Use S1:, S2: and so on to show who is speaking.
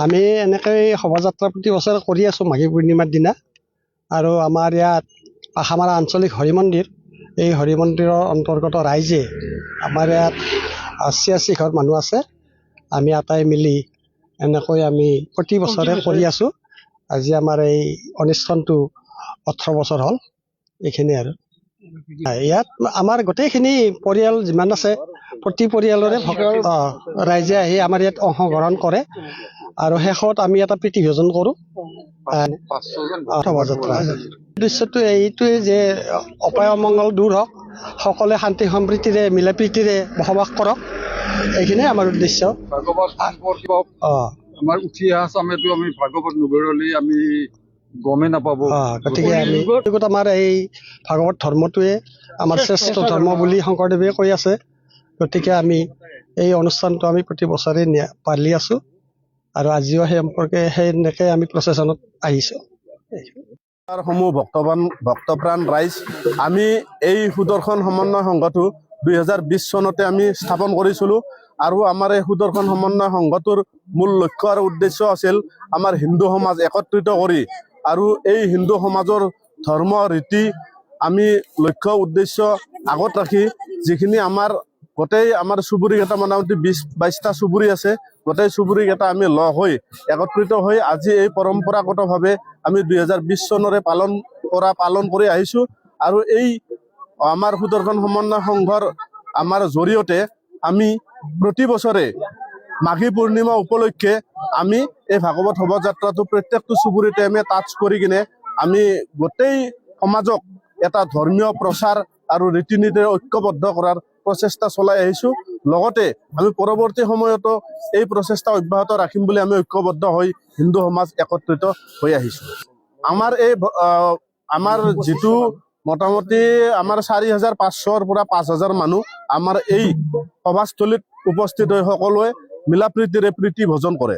S1: আমি এনেকৈ শোভাযাত্ৰা প্ৰতি বছৰে কৰি আছোঁ মাঘী পূৰ্ণিমাৰ দিনা। আৰু আমাৰ ইয়াত পাখামাৰা আঞ্চলিক হৰি মন্দিৰ, এই হৰি মন্দিৰৰ অন্তৰ্গত ৰাইজে আমাৰ ইয়াত ৮৬ ঘৰ মানুহ আছে। আমি আটাই মিলি এনেকৈ আমি প্ৰতি বছৰে কৰি আছোঁ। আজি আমাৰ এই অনুষ্ঠানটো ১৮ বছৰ হ'ল। এইখিনি আৰু ইয়াত আমাৰ গোটেইখিনি পৰিয়াল যিমান আছে প্ৰতি পৰিয়ালৰে ৰাইজে আহি আমাৰ ইয়াত অংশগ্ৰহণ কৰে আৰু শেষত আমি এটা প্ৰীতি ভোজন কৰোঁ। শোভাযাত্ৰা উদ্দেশ্যটো এইটোৱে যে অপায় অমংগল দূৰ হওক, সকলোৱে শান্তি সম্প্ৰীতিৰে মিলা প্ৰীতিৰে বসবাস কৰক, এইখিনিয়ে আমাৰ উদ্দেশ্য।
S2: আমাৰ উঠি অহা চামেটো আমি ভাগৱত নগৰলৈ আমি গমেই নাপাব।
S1: গতিকে আমি আমাৰ এই ভাগৱত ধৰ্মটোৱে আমাৰ শ্ৰেষ্ঠ ধৰ্ম বুলি শংকৰদেৱে কৈ আছে। গতিকে আমি এই অনুষ্ঠানটো আমি প্ৰতি বছৰে পালি আছোঁ আৰু আজিও সেই সম্পৰ্কে সেনেকৈ আমি প্ৰচেছনত আহিছোঁ।
S3: সমূহ ভক্তপ্ৰাণ ৰাইজ, আমি এই সুদৰ্শন সমন্বয় সংঘটো 2020 চনতে আমি স্থাপন কৰিছিলোঁ আৰু আমাৰ এই সুদৰ্শন সমন্বয় সংঘটোৰ মূল লক্ষ্য আৰু উদ্দেশ্য আছিল আমাৰ হিন্দু সমাজ একত্ৰিত কৰি আৰু এই হিন্দু সমাজৰ ধৰ্ম ৰীতি আমি লক্ষ্য উদ্দেশ্য আগত ৰাখি যিখিনি আমাৰ গোটেই আমাৰ চুবুৰীকেইটা মোটামুটি 20-22টা চুবুৰী আছে, গোটেই চুবুৰীকেইটা আমি লগ হৈ একত্ৰিত হৈ আজি এই পৰম্পৰাগতভাৱে আমি 2020 চনৰে পালন কৰি আহিছোঁ। আৰু এই আমাৰ সুদৰ্শন সমন্বয় সংঘৰ আমাৰ জৰিয়তে আমি প্ৰতি বছৰে মাঘী পূৰ্ণিমা উপলক্ষে আমি এই ভাগৱত শোভাযাত্ৰাটো প্ৰত্যেকটো চুবুৰীতে আমি টাচ কৰি কিনে আমি গোটেই সমাজক এটা ধৰ্মীয় প্ৰচাৰ আৰু ৰীতি নীতিৰে ঐক্যবদ্ধ কৰাৰ প্ৰচেষ্টা চলাই আহিছোঁ। লগতে আমি পৰৱৰ্তী সময়তো এই প্ৰচেষ্টা অব্যাহত ৰাখিম বুলি আমি ঐক্যবদ্ধ হৈ হিন্দু সমাজ একত্ৰিত হৈ আহিছোঁ। আমাৰ যিটো মোটামুটি আমাৰ ৪৫০০ৰ পৰা ৫০০০ মানুহ আমাৰ এই সভাস্থলীত উপস্থিত হৈ সকলোৱে মিলা প্ৰীতিৰে প্ৰীতি ভোজন কৰে।